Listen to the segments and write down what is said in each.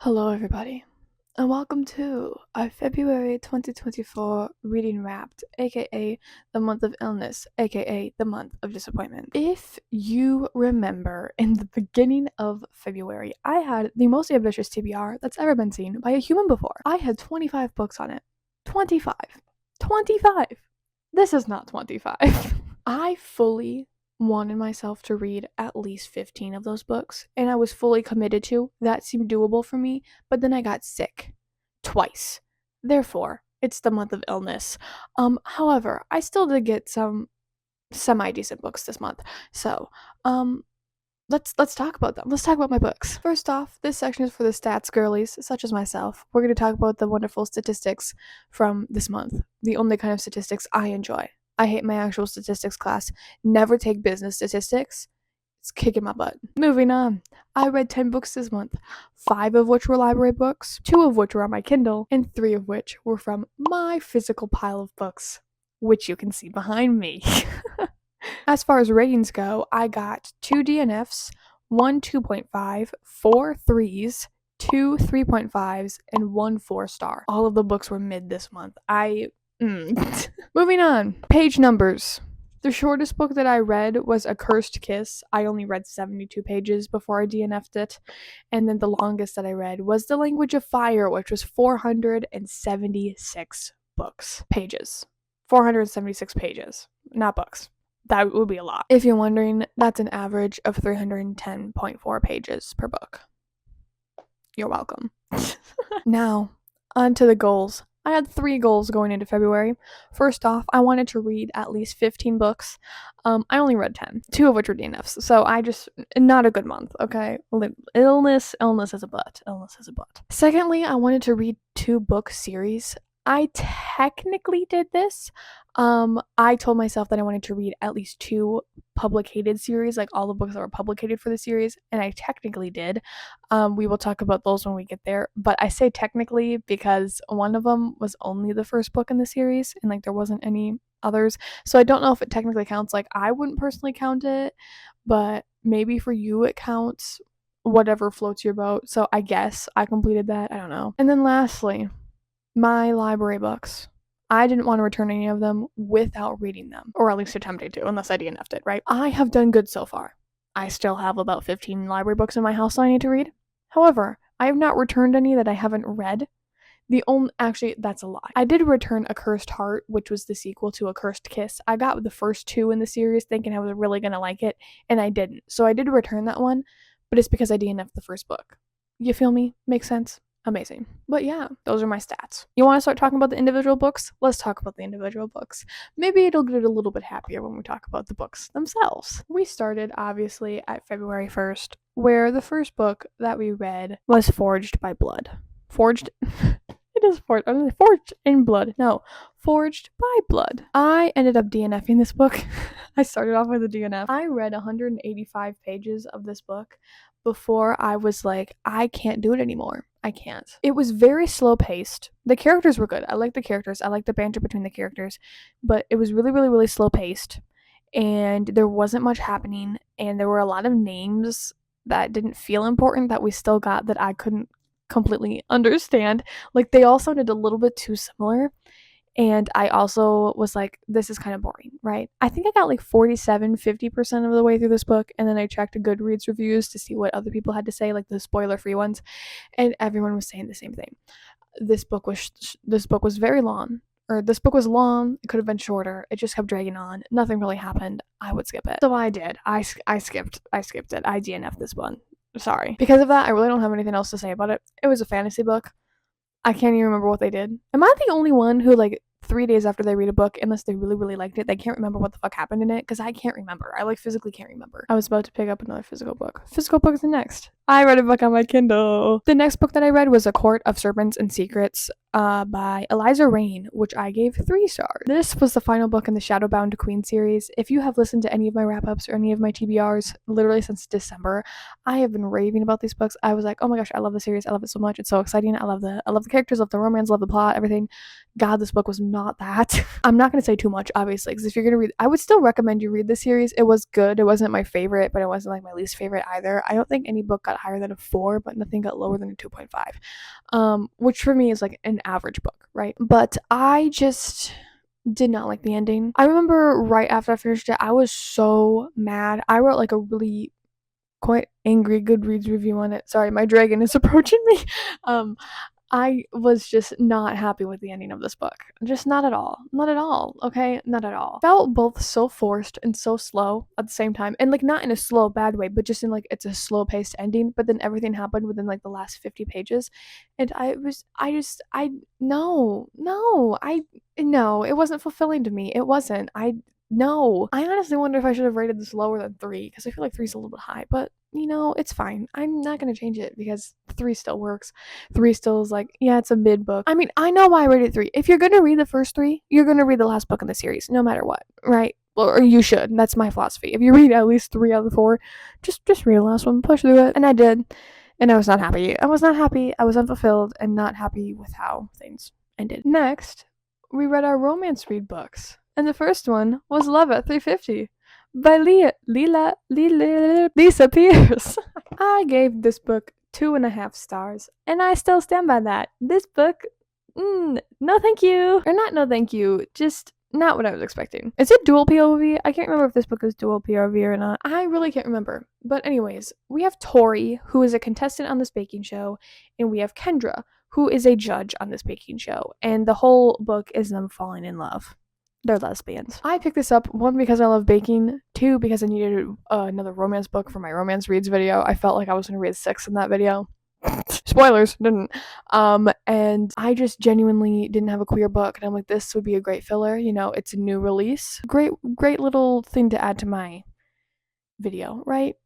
Hello, everybody, and welcome to our February 2024 reading wrapped, aka the month of illness, aka the month of disappointment. If you remember, in the beginning of February, I had the most ambitious TBR that's ever been seen by a human before. I had 25 books on it. 25. 25! This is not 25. I fully wanted myself to read at least 15 of those books, and I was fully committed to. That seemed doable for me, but then I got sick. Twice. Therefore, it's the month of illness. However, I still did get some semi-decent books this month. So, let's talk about them. Let's talk about my books. First off, this section is for the stats girlies, such as myself. We're going to talk about the wonderful statistics from this month, the only kind of statistics I enjoy. I hate my actual statistics class. Never take business statistics. It's kicking my butt. Moving on. I read 10 books this month, 5 of which were library books, 2 of which were on my Kindle, and 3 of which were from my physical pile of books, which you can see behind me. As far as ratings go, I got 2 DNFs, 1 2.5, 4 3s, 2 3.5s, and 1 4-star. All of the books were mid this month. Moving on. Page numbers. The shortest book that I read was A Cursed Kiss. I only read 72 pages before I DNF'd it. And then the longest that I read was The Language of Fire, which was 476 pages. 476 pages, not books. That would be a lot. If you're wondering, that's an average of 310.4 pages per book. You're welcome. Now, on to the goals. I had 3 goals going into February. First off, I wanted to read at least 15 books. I only read 10, 2 of which were DNFs. So not a good month, okay? Illness is a butt. Secondly, I wanted to read 2 book series. I technically did this. I told myself that I wanted to read at least 2 publicated series, like all the books that were publicated for the series, and I technically did. We will talk about those when we get there, but I say technically because one of them was only the first book in the series, and like there wasn't any others, so I don't know if it technically counts. Like I wouldn't personally count it, but maybe for you it counts. Whatever floats your boat. So I guess I completed that. I don't know. And then lastly, my library books. I didn't want to return any of them without reading them, or at least attempting to, unless I DNF'd it, right? I have done good so far. I still have about 15 library books in my house that I need to read. However, I have not returned any that I haven't read. Actually, that's a lie. I did return A Cursed Heart, which was the sequel to A Cursed Kiss. I got the first 2 in the series thinking I was really gonna like it, and I didn't. So I did return that one, but it's because I DNF'd the first book. You feel me? Makes sense? Amazing. But yeah, those are my stats. You want to start talking about the individual books? Let's talk about the individual books. Maybe it'll get a little bit happier when we talk about the books themselves. We started, obviously, at February 1st, where the first book that we read was Forged by Blood. Forged? It is forged. I mean, forged in blood. No, Forged by Blood. I ended up DNFing this book. I started off with a DNF. I read 185 pages of this book before I was like, I can't do it anymore. I can't. It was very slow paced. The characters were good. I liked the characters. I liked the banter between the characters, but it was really, really, really slow paced, and there wasn't much happening, and there were a lot of names that didn't feel important that we still got that I couldn't completely understand. Like they all sounded a little bit too similar. And I also was like, this is kind of boring, right? I think I got like 50% of the way through this book. And then I checked Goodreads reviews to see what other people had to say, like the spoiler-free ones. And everyone was saying the same thing. This book was very long. Or this book was long. It could have been shorter. It just kept dragging on. Nothing really happened. I would skip it. So I did. I skipped it. I DNF'd this one. Sorry. Because of that, I really don't have anything else to say about it. It was a fantasy book. I can't even remember what they did. Am I the only one who, like, 3 days after they read a book, unless they really, really liked it, they can't remember what the fuck happened in it? Because I can't remember. I, like, physically can't remember. I was about to pick up another physical book. Physical book is the next. I read a book on my Kindle. The next book that I read was A Court of Serpents and Secrets by Eliza Rain, which I gave 3 stars. This was the final book in the Shadowbound Queen series. If you have listened to any of my wrap-ups or any of my TBRs, literally since December, I have been raving about these books. I was like, oh my gosh, I love the series. I love it so much. It's so exciting. I love the characters, love the romance, love the plot, everything. God, this book was not that. I'm not going to say too much, obviously, because if you're going to read, I would still recommend you read the series. It was good. It wasn't my favorite, but it wasn't like my least favorite either. I don't think any book got higher than a 4, but nothing got lower than a 2.5, which for me is like an average book, right? But I just did not like the ending. I remember right after I finished it, I was so mad. I wrote like a really quite angry Goodreads review on it. Sorry, my dragon is approaching me. I was just not happy with the ending of this book. Just not at all. Not at all. Okay? Not at all. Felt both so forced and so slow at the same time. And like not in a slow bad way, but just in like it's a slow paced ending, but then everything happened within like the last 50 pages. And no, it wasn't fulfilling to me. It wasn't. No. I honestly wonder if I should have rated this lower than 3, because I feel like 3 is a little bit high, but it's fine. I'm not gonna change it because 3 still works. 3 still is like, yeah, it's a mid book. I mean, I know why I rated 3. If you're gonna read the first 3, you're gonna read the last book in the series, no matter what, right? Or you should. That's my philosophy. If you read at least 3 out of the 4, just read the last one, push through it. And I did. And I was not happy. I was not happy. I was unfulfilled and not happy with how things ended. Next, we read our romance read books. And the first one was Love at 350 by Lisa Pierce. I gave this book 2.5 stars, and I still stand by that. This book, no thank you. Or not no thank you, just not what I was expecting. Is it dual POV? I can't remember if this book is dual POV or not. I really can't remember. But anyways, we have Tori, who is a contestant on this baking show, and we have Kendra, who is a judge on this baking show. And the whole book is them falling in love. They're lesbians. I picked this up, 1, because I love baking, 2, because I needed another romance book for my romance reads video. I felt like I was going to read 6 in that video. Spoilers, didn't. And I just genuinely didn't have a queer book, and I'm like, this would be a great filler. It's a new release. Great little thing to add to my video, right?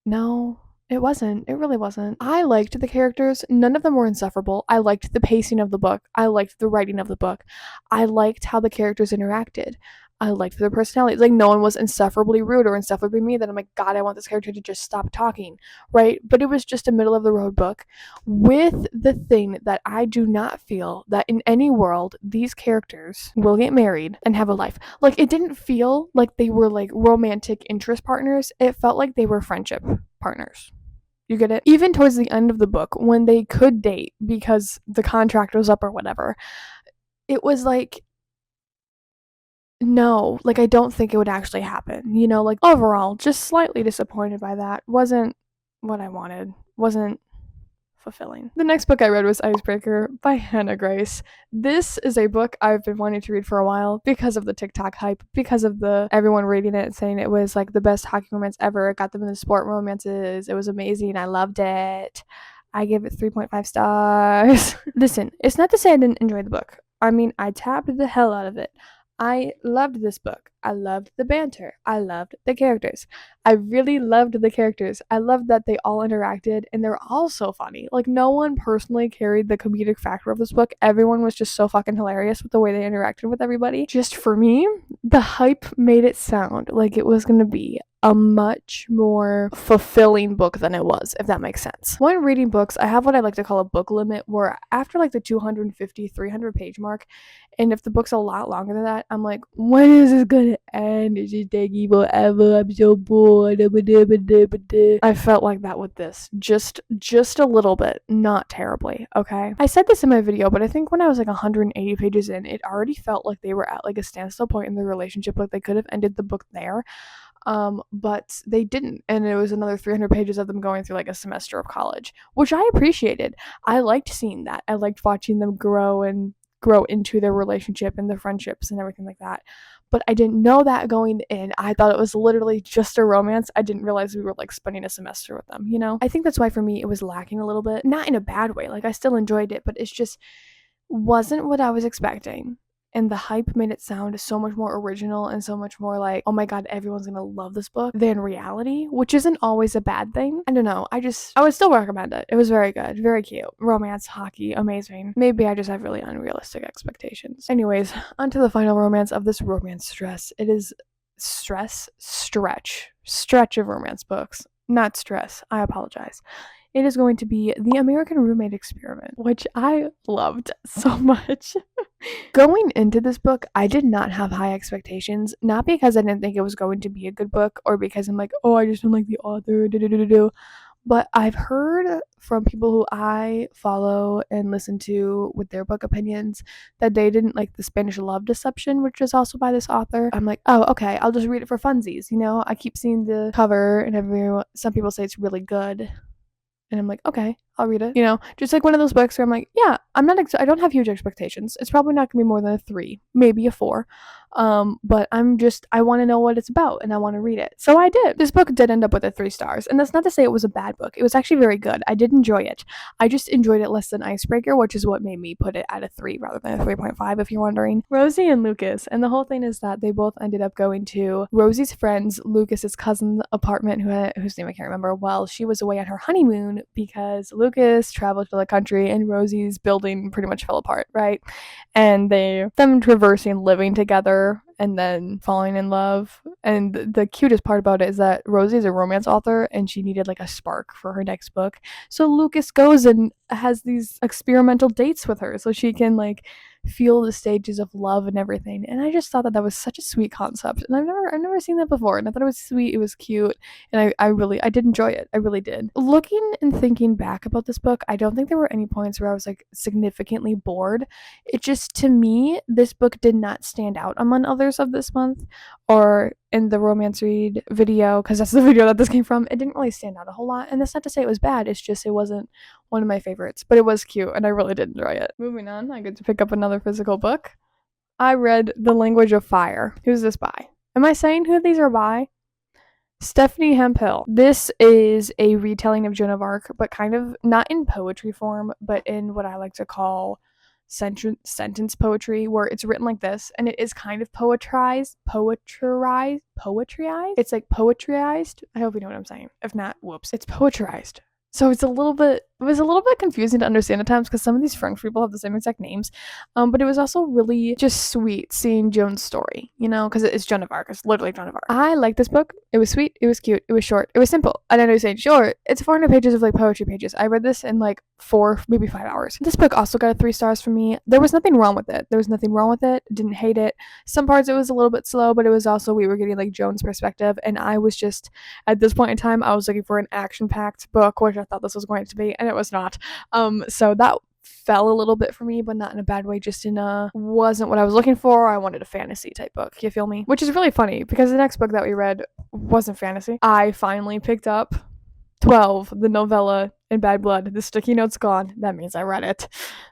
No. It wasn't. It really wasn't. I liked the characters. None of them were insufferable. I liked the pacing of the book. I liked the writing of the book. I liked how the characters interacted. I liked their personalities. Like, no one was insufferably rude or insufferably mean that I'm like, God, I want this character to just stop talking, right? But it was just a middle of the road book with the thing that I do not feel that in any world these characters will get married and have a life. Like, it didn't feel like they were like romantic interest partners. It felt like they were friendship partners. You get it? Even towards the end of the book, when they could date because the contract was up or whatever, it was like, no, like, I don't think it would actually happen. Like, overall, just slightly disappointed by that. Wasn't what I wanted. Wasn't fulfilling. The next book I read was Icebreaker by Hannah Grace. This is a book I've been wanting to read for a while because of the TikTok hype, because of the everyone reading it and saying it was like the best hockey romance ever. It got them in the sport romances. It was amazing. I loved it. I give it 3.5 stars. Listen, it's not to say I didn't enjoy the book. I mean, I tapped the hell out of it. I loved this book. I loved the banter. I loved the characters. I really loved the characters. I loved that they all interacted, and they're all so funny. Like, no one personally carried the comedic factor of this book. Everyone was just so fucking hilarious with the way they interacted with everybody. Just for me, the hype made it sound like it was gonna be a much more fulfilling book than it was, if that makes sense. When reading books, I have what I like to call a book limit, where after like the 250, 300 page mark, and if the book's a lot longer than that, I'm like, when is this gonna end? It's just taking forever. I'm so bored. I felt like that with this. Just a little bit, not terribly, okay? I said this in my video, but I think when I was like 180 pages in, it already felt like they were at like a standstill point in their relationship. Like, they could have ended the book there. But they didn't, and it was another 300 pages of them going through like a semester of college, which I appreciated. I liked seeing that. I liked watching them grow into their relationship and their friendships and everything like that. But I didn't know that going in. I thought it was literally just a romance. I didn't realize we were like spending a semester with them, I think that's why for me it was lacking a little bit. Not in a bad way. Like, I still enjoyed it, but it's just wasn't what I was expecting. And the hype made it sound so much more original and so much more like, oh my god, everyone's gonna love this book, than reality, which isn't always a bad thing. I don't know. I would still recommend it. It was very good, very cute. Romance, hockey, amazing. Maybe I just have really unrealistic expectations. Anyways, onto the final romance of this romance stress. It is stretch of romance books. Not stress. I apologize. It is going to be The American Roommate Experiment, which I loved so much. Going into this book, I did not have high expectations, not because I didn't think it was going to be a good book or because I'm like, oh, I just don't like the author, But I've heard from people who I follow and listen to with their book opinions that they didn't like The Spanish Love Deception, which is also by this author. I'm like, oh, okay, I'll just read it for funsies. I keep seeing the cover and some people say it's really good. And I'm like, okay, I'll read it. Just like one of those books where I'm like, yeah, I don't have huge expectations. It's probably not gonna be more than a 3, maybe a 4. But I want to know what it's about and I want to read it. So I did. This book did end up with a 3 stars, and that's not to say it was a bad book. It was actually very good. I did enjoy it. I just enjoyed it less than Icebreaker, which is what made me put it at a 3 rather than a 3.5, if you're wondering. Rosie and Lucas, and the whole thing is that they both ended up going to Rosie's friend's, Lucas's cousin's apartment, whose name I can't remember, while she was away on her honeymoon because Lucas traveled to the country and Rosie's building pretty much fell apart, right? And them traversing living together and then falling in love. And the cutest part about it is that Rosie is a romance author and she needed like a spark for her next book. So Lucas goes and has these experimental dates with her so she can like feel the stages of love and everything. And I just thought that was such a sweet concept. And I've never seen that before. And I thought it was sweet, it was cute, and I did enjoy it. I really did. Looking and thinking back about this book, I don't think there were any points where I was like significantly bored. It just, to me, this book did not stand out among others of this month or in the romance read video, because that's the video that this came from. It didn't really stand out a whole lot. And that's not to say it was bad. It's just it wasn't one of my favorites, but it was cute and I really did enjoy it. Moving on, I get to pick up another physical book. I read The Language of Fire. Who's this by? Am I saying who these are by? Stephanie Hemphill. This is a retelling of Joan of Arc, but kind of not in poetry form, but in what I like to call sentence poetry, where it's written like this, and it is kind of poetrized. It's like poetryized. I hope you know what I'm saying. If not, whoops. It's poetrized. So it was a little bit confusing to understand at times because some of these French people have the same exact names. But it was also really just sweet seeing Joan's story, because it's Joan of Arc. It's literally Joan of Arc. I like this book. It was sweet. It was cute. It was short. It was simple. I know you're saying short. It's 400 pages of like poetry pages. I read this in like 4, maybe 5 hours. This book also got a 3 stars from me. There was nothing wrong with it. Didn't hate it. Some parts it was a little bit slow, but it was also, we were getting like Joan's perspective, and I was just, at this point in time, I was looking for an action-packed book, which I thought this was going to be, and it was not. So that fell a little bit for me, but not in a bad way, just wasn't what I was looking for. I wanted a fantasy type book, you feel me? Which is really funny because the next book that we read wasn't fantasy. I finally picked up 12, the novella in Bad Blood. The sticky note's gone. That means I read it.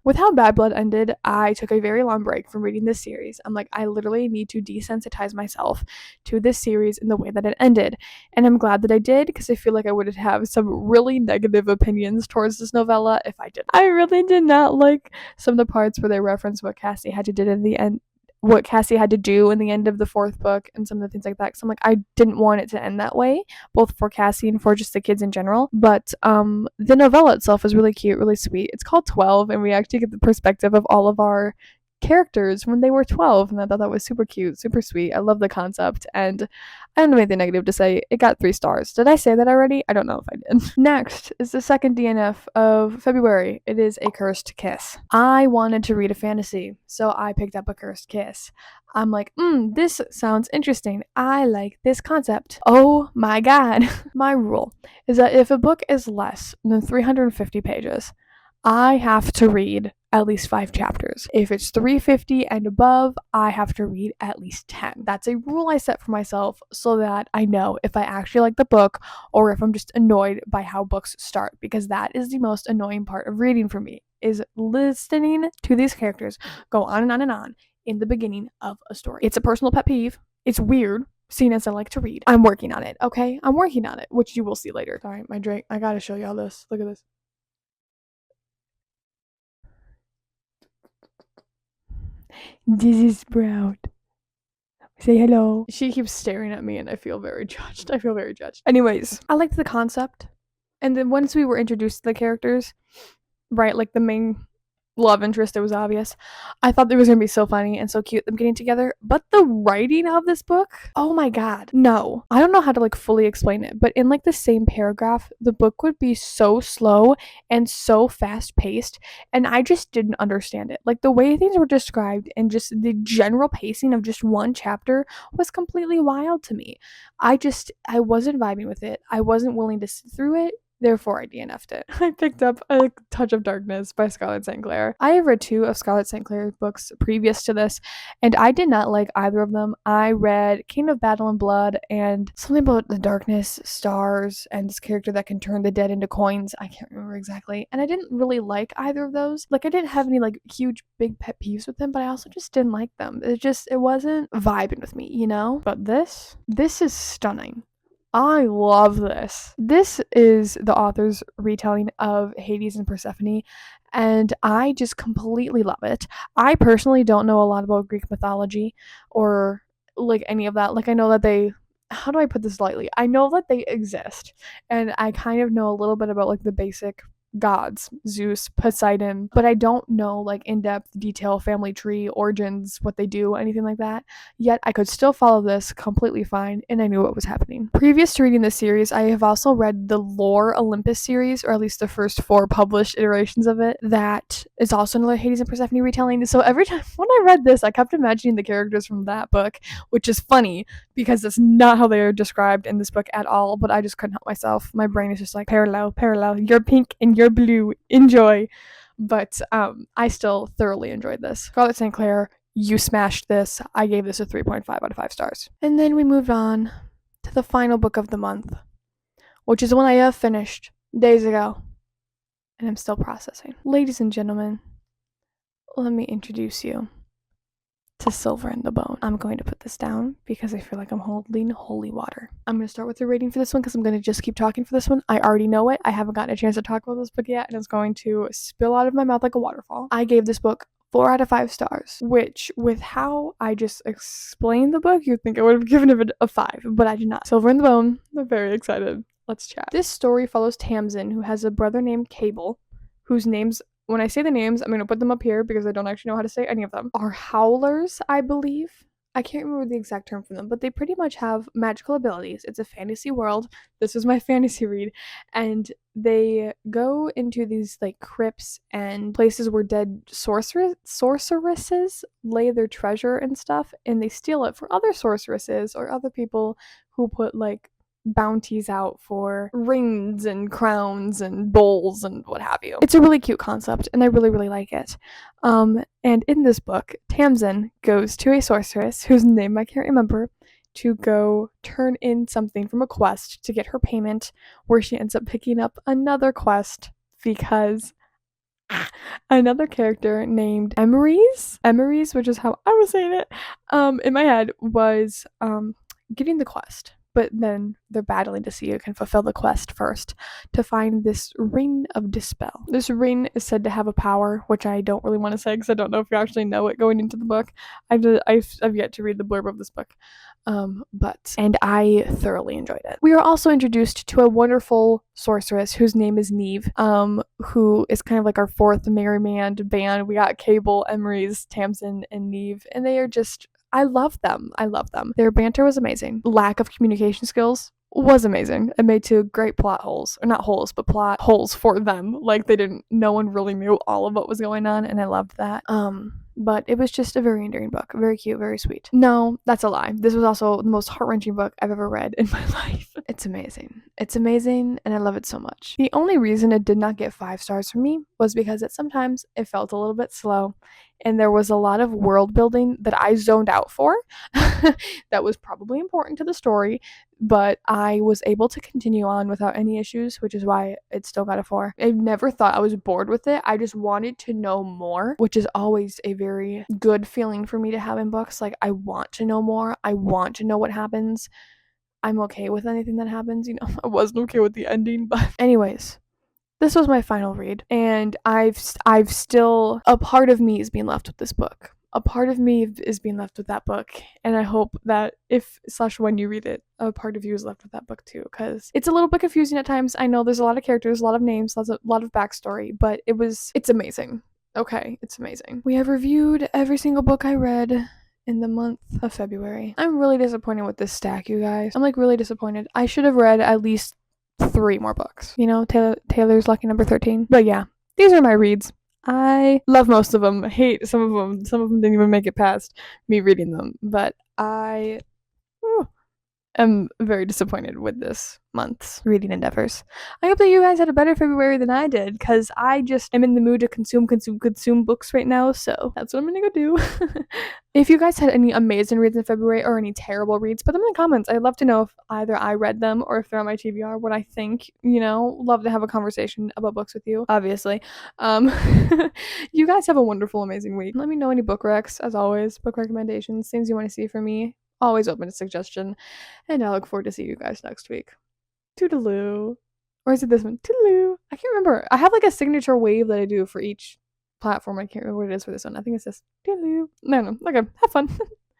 With how Bad Blood ended, I took a very long break from reading this series. I'm like, I literally need to desensitize myself to this series in the way that it ended. And I'm glad that I did, because I feel like I would have some really negative opinions towards this novella if I didn't. I really did not like some of the parts where they reference what Cassie had to do in the end, what Cassie had to do in the end of the 4th book and some of the things like that. So I'm like, I didn't want it to end that way, both for Cassie and for just the kids in general. But the novella itself is really cute, really sweet. It's called 12, and we actually get the perspective of all of our characters when they were 12, and I thought that was super cute, super sweet. I love the concept, and I don't have anything negative to say. It got 3 stars. Did I say that already? I don't know if I did. Next is the second DNF of February. It is A Cursed Kiss. I wanted to read a fantasy, so I picked up A Cursed Kiss. I'm like, this sounds interesting. I like this concept. Oh my god. My rule is that if a book is less than 350 pages, I have to read at least 5 chapters. If it's 350 and above, I have to read at least 10. That's a rule I set for myself so that I know if I actually like the book or if I'm just annoyed by how books start, because that is the most annoying part of reading for me, is listening to these characters go on and on and on in the beginning of a story. It's a personal pet peeve. It's weird, seeing as I like to read. I'm working on it, okay? I'm working on it, which you will see later. Sorry, my drink. I gotta show y'all this. Look at this. This is Sprout. Say hello. She keeps staring at me and I feel very judged. Anyways, I liked the concept. And then once we were introduced to the characters, right, like the main love interest, it was obvious. I thought it was gonna be so funny and so cute them getting together. But the writing of this book, oh my god, no. I don't know how to like fully explain it, but in like the same paragraph, the book would be so slow and so fast paced, and I just didn't understand it. Like the way things were described and just the general pacing of just one chapter was completely wild to me. I wasn't vibing with it. I wasn't willing to sit through it. Therefore, I DNF'd it. I picked up A Touch of Darkness by Scarlett St. Clair. I have read 2 of Scarlett St. Clair's books previous to this, and I did not like either of them. I read King of Battle and Blood and something about the darkness, stars, and this character that can turn the dead into coins. I can't remember exactly. And I didn't really like either of those. Like, I didn't have any, like, huge, big pet peeves with them, but I also just didn't like them. It wasn't vibing with me, you know? But this is stunning. I love this. This is the author's retelling of Hades and Persephone, and I just completely love it. I personally don't know a lot about Greek mythology or like any of that. Like, I know that they, how do I put this lightly? I know that they exist, and I kind of know a little bit about like the basic gods, Zeus, Poseidon, but I don't know like in-depth detail, family tree, origins, what they do, anything like that. Yet I could still follow this completely fine, and I knew what was happening. Previous to reading this series, I have also read the Lore Olympus series, or at least the first 4 published iterations of it. That is also another Hades and Persephone retelling. So every time when I read this, I kept imagining the characters from that book, which is funny because that's not how they are described in this book at all, but I just couldn't help myself. My brain is just like, parallel, you're pink and you're blue, enjoy. But I still thoroughly enjoyed this. Scarlett St. Clair, you smashed this. I gave this a 3.5 out of 5 stars. And then we moved on to the final book of the month, which is one I have finished days ago, and I'm still processing. Ladies and gentlemen, let me introduce you to Silver in the Bone. I'm going to put this down because I feel like I'm holding holy water. I'm going to start with the rating for this one because I'm going to just keep talking for this one. I already know it. I haven't gotten a chance to talk about this book yet, and it's going to spill out of my mouth like a waterfall. I gave this book 4 out of 5 stars, which with how I just explained the book, you'd think I would have given it a 5, but I did not. Silver in the Bone. I'm very excited. Let's chat. This story follows Tamsin, who has a brother named Cable, whose name's, when I say the names, I'm going to put them up here because I don't actually know how to say any of them, are howlers, I believe. I can't remember the exact term for them, but they pretty much have magical abilities. It's a fantasy world. This was my fantasy read. And they go into these like crypts and places where dead sorceresses lay their treasure and stuff, and they steal it for other sorceresses or other people who put like bounties out for rings and crowns and bowls and what have you. It's a really cute concept, and I really, really like it. And in this book, Tamsin goes to a sorceress whose name I can't remember to go turn in something from a quest to get her payment, where she ends up picking up another quest because another character named Emery's, which is how I was saying it, in my head, was getting the quest. But then they're battling to see who can fulfill the quest first to find this ring of dispel. This ring is said to have a power, which I don't really want to say because I don't know if you actually know it going into the book. I've yet to read the blurb of this book, and I thoroughly enjoyed it. We are also introduced to a wonderful sorceress whose name is Neve, who is kind of like our 4th merry man band. We got Cable, Emery's, Tamsin, and Neve, and they are just, I love them. Their banter was amazing. Lack of communication skills was amazing. It made 2 great plot holes. Or not holes, but plot holes for them. Like, no one really knew all of what was going on, and I loved that. But it was just a very endearing book. Very cute, very sweet. No, that's a lie. This was also the most heart-wrenching book I've ever read in my life. It's amazing. It's amazing, and I love it so much. The only reason it did not get 5 stars from me was because sometimes it felt a little bit slow, and there was a lot of world building that I zoned out for that was probably important to the story, but I was able to continue on without any issues, which is why it still got a 4. I never thought I was bored with it. I just wanted to know more, which is always a very good feeling for me to have in books. Like, I want to know more. I want to know what happens. I'm okay with anything that happens. I wasn't okay with the ending, but anyways. This was my final read, and I've still, a part of me is being left with this book. A part of me is being left with that book, and I hope that when you read it, a part of you is left with that book too, because it's a little bit confusing at times. I know there's a lot of characters, a lot of names, a lot of backstory, but it's amazing. Okay, it's amazing. We have reviewed every single book I read in the month of February. I'm really disappointed with this stack, you guys. I'm really disappointed. I should have read at least 3 more books. Taylor's Lucky Number 13. But yeah, these are my reads. I love most of them. Hate some of them. Some of them didn't even make it past me reading them. But I am very disappointed with this month's reading endeavors. I hope that you guys had a better February than I did, because I just am in the mood to consume books right now, so that's what I'm gonna go do. If you guys had any amazing reads in February or any terrible reads, put them in the comments. I'd love to know if either I read them or if they're on my TBR, what I think, love to have a conversation about books with you, obviously. You guys have a wonderful, amazing week. Let me know any book recs, as always, book recommendations, things you want to see from me. Always open to suggestion. And I look forward to seeing you guys next week. Toodaloo. Or is it this one? Toodaloo. I can't remember. I have like a signature wave that I do for each platform. I can't remember what it is for this one. I think it's this. Toodaloo. No. Okay. Have fun.